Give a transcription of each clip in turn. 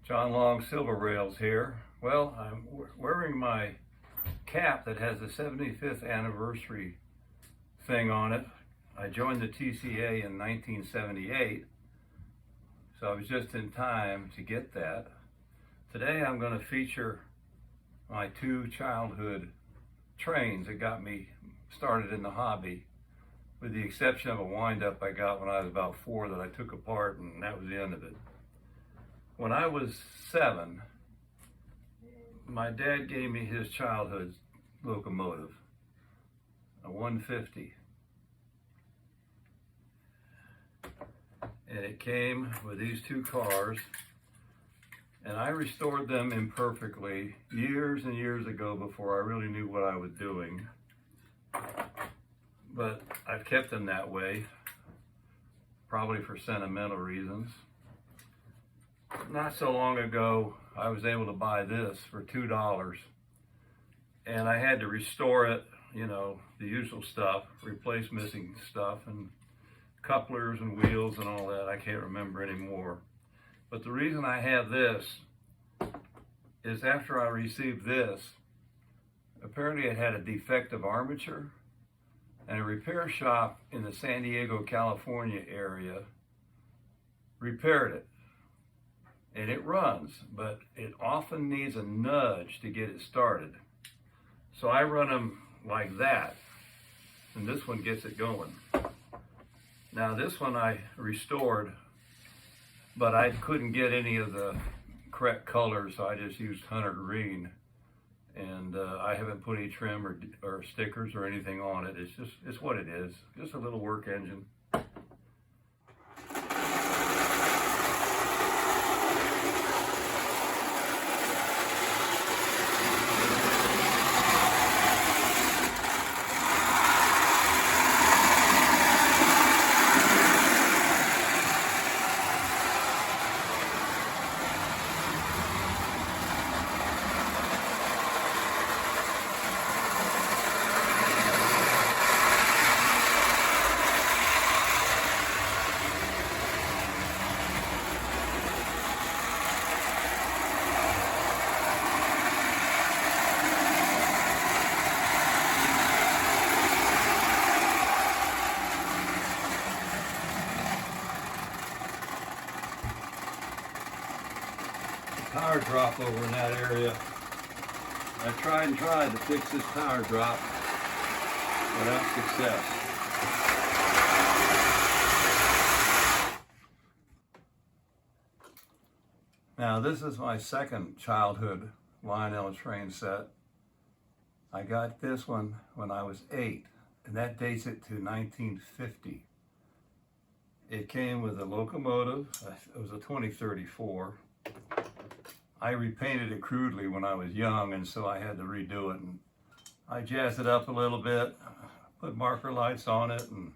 John Long Silver Rails here. Well, I'm wearing my cap that has the 75th anniversary thing on it. I joined the TCA in 1978, so I was just in time to get that. Today I'm going to feature my two childhood trains that got me started in the hobby, with the exception of a wind-up I got when I was about 4 that I took apart, and that was the end of it. When I was 7, my dad gave me his childhood locomotive, a 150. And it came with these two cars, and I restored them imperfectly years and years ago before I really knew what I was doing. But I've kept them that way, probably for sentimental reasons. Not so long ago, I was able to buy this for $2, and I had to restore it, you know, the usual stuff, replace missing stuff, and couplers and wheels and all that. I can't remember anymore. But the reason I have this is after I received this, apparently it had a defective armature, and a repair shop in the San Diego, California area repaired it. And it runs, but it often needs a nudge to get it started. So I run them like that, and this one gets it going. Now this one I restored, but I couldn't get any of the correct colors, so I just used Hunter Green. And I haven't put any trim or stickers or anything on it. It's what it is, just a little work engine. Power drop over in that area. I tried to fix this power drop without success. Now this is my second childhood Lionel train set. I got this one when I was 8, and that dates it to 1950. It came with a locomotive. It was a 2034. I repainted it crudely when I was young, and so I had to redo it. And I jazzed it up a little bit, put marker lights on it, and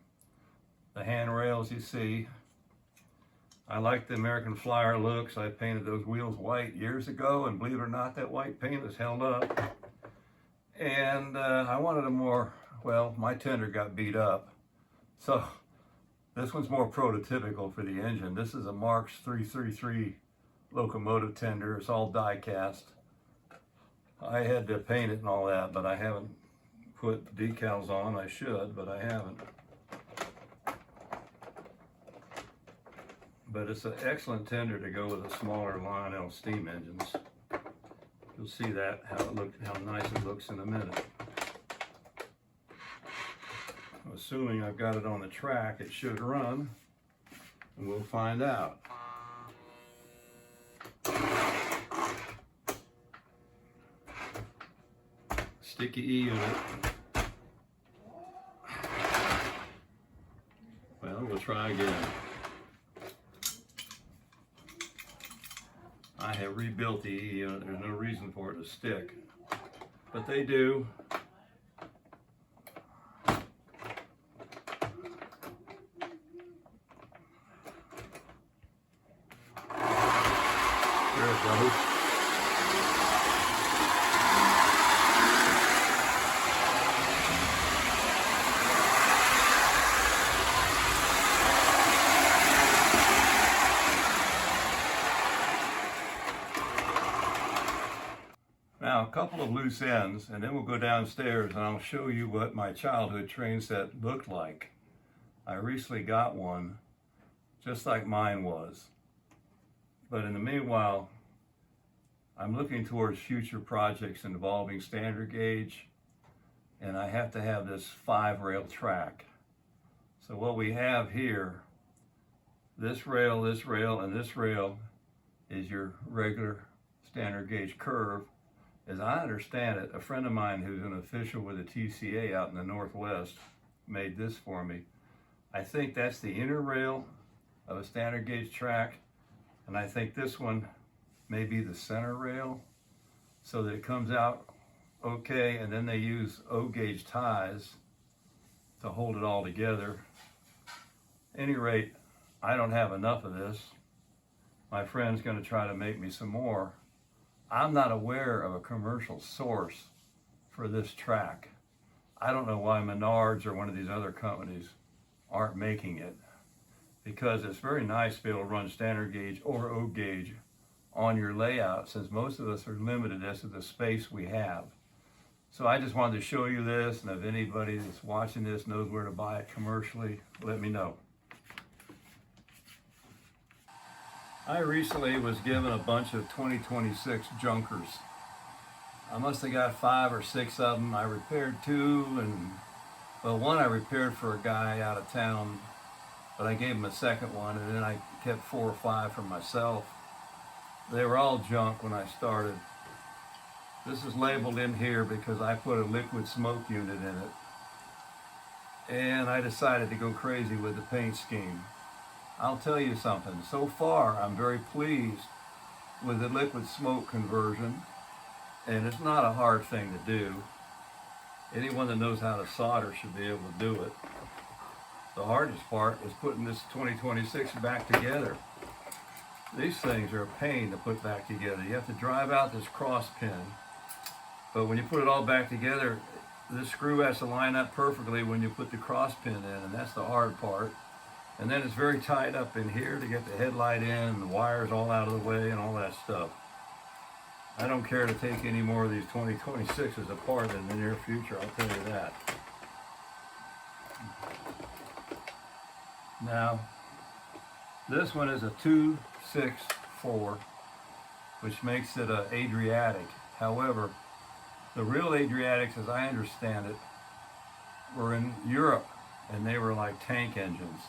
the handrails you see. I like the American Flyer looks. I painted those wheels white years ago, and believe it or not, that white paint has held up. And I wanted a more, well, my tender got beat up. So this one's more prototypical for the engine. This is a Marx 333 locomotive tender. It's all die cast. I had to paint it and all that, but I haven't put decals on. I should, but I haven't. But it's an excellent tender to go with the smaller Lionel steam engines. You'll see that, how nice it looks in a minute. Assuming I've got it on the track, it should run, and we'll find out. Sticky E unit. Well, we'll try again. I have rebuilt the E unit. There's no reason for it to stick, but they do. There it goes. couple of loose ends, and then we'll go downstairs and I'll show you what my childhood train set looked like. I recently got one just like mine was. But in the meanwhile, I'm looking towards future projects involving standard gauge, and I have to have this 5-rail track. So what we have here, this rail, and this rail is your regular standard gauge curve. As I understand it, a friend of mine who's an official with the TCA out in the Northwest made this for me. I think that's the inner rail of a standard gauge track, and I think this one may be the center rail, so that it comes out okay, and then they use O-gauge ties to hold it all together. At any rate, I don't have enough of this. My friend's going to try to make me some more. I'm not aware of a commercial source for this track. I don't know why Menards or one of these other companies aren't making it, because it's very nice to be able to run standard gauge or O-gauge on your layout, since most of us are limited as to the space we have. So I just wanted to show you this, and if anybody that's watching this knows where to buy it commercially, let me know. I recently was given a bunch of 2026 junkers. I must have got 5 or 6 of them. I repaired 2, and well, one I repaired for a guy out of town, but I gave him a second one, and then I kept 4 or 5 for myself. They were all junk when I started. This is labeled in here because I put a liquid smoke unit in it, and I decided to go crazy with the paint scheme. I'll tell you something, so far I'm very pleased with the liquid smoke conversion, and it's not a hard thing to do. Anyone that knows how to solder should be able to do it. The hardest part is putting this 2026 back together. These things are a pain to put back together. You have to drive out this cross pin, but when you put it all back together, this screw has to line up perfectly when you put the cross pin in, and that's the hard part. And then it's very tight up in here to get the headlight in, and the wires all out of the way and all that stuff. I don't care to take any more of these 2026s apart in the near future, I'll tell you that. Now, this one is a 264, which makes it an Adriatic. However, the real Adriatics, as I understand it, were in Europe, and they were like tank engines.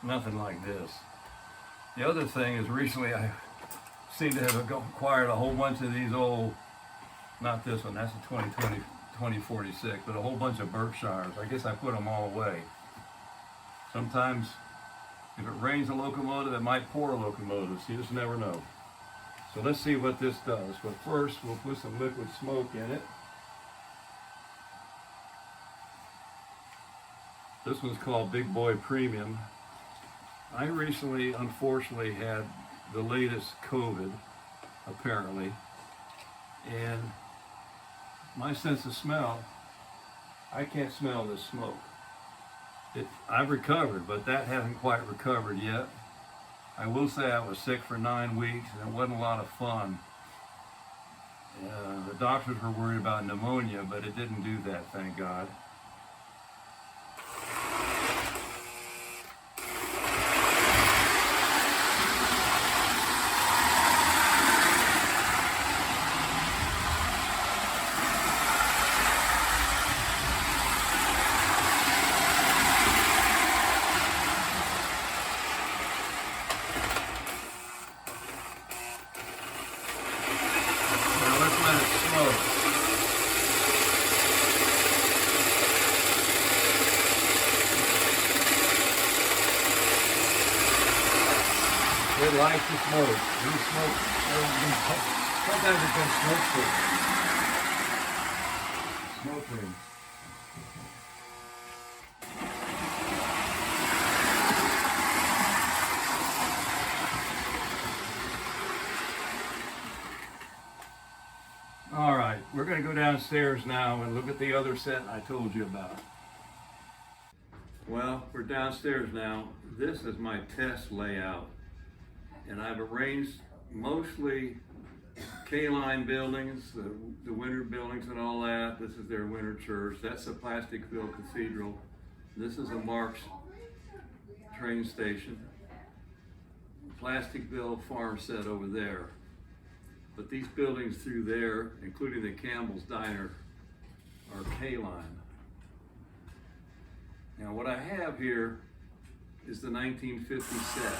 Nothing like this. The other thing is, recently I seem to have acquired a whole bunch of these old, not this one, that's a 2046, but a whole bunch of Berkshires. I guess I put them all away. Sometimes if it rains a locomotive, it might pour a locomotive, so you just never know. So let's see what this does. But first, we'll put some liquid smoke in it. This one's called Big Boy Premium. I recently, unfortunately, had the latest COVID, apparently, and my sense of smell, I can't smell this smoke. I've recovered, but that hasn't quite recovered yet. I will say I was sick for 9 weeks, and it wasn't a lot of fun. The doctors were worried about pneumonia, but it didn't do that, thank God. It likes to smoke. We smoke. Sometimes it comes smoke ring. All right, we're going to go downstairs now and look at the other set I told you about. Well, we're downstairs now. This is my test layout, and I've arranged mostly K-line buildings, the winter buildings and all that. This is their winter church. That's the Plasticville Cathedral. This is a Marks train station. Plasticville farm set over there. But these buildings through there, including the Campbell's Diner, are K-line. Now what I have here is the 1950 set.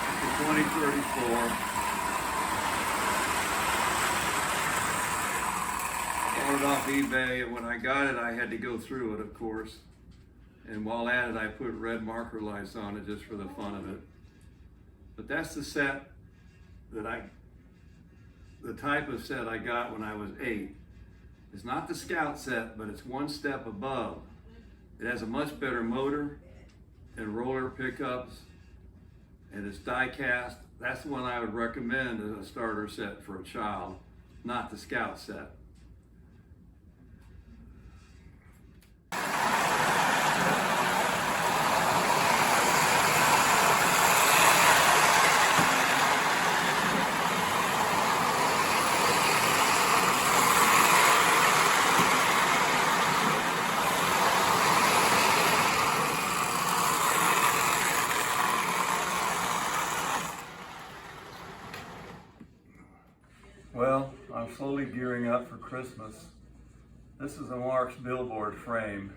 It's a 2034. Bought it off eBay, and when I got it, I had to go through it, of course. And while at it, I put red marker lights on it just for the fun of it. But that's the set that the type of set I got when I was 8. It's not the Scout set, but it's one step above. It has a much better motor and roller pickups, and it's die cast. That's the one I would recommend as a starter set for a child, not the Scout set. Well, I'm slowly gearing up for Christmas. This is a Marks billboard frame.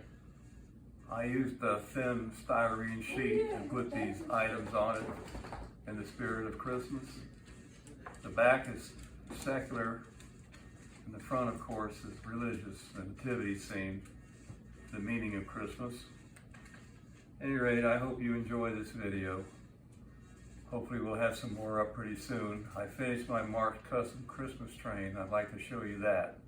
I used a thin styrene sheet and put these items on it in the spirit of Christmas. The back is secular, and the front, of course, is religious, the nativity scene, the meaning of Christmas. At any rate, I hope you enjoy this video. Hopefully we'll have some more up pretty soon. I finished my Marks custom Christmas train. I'd like to show you that.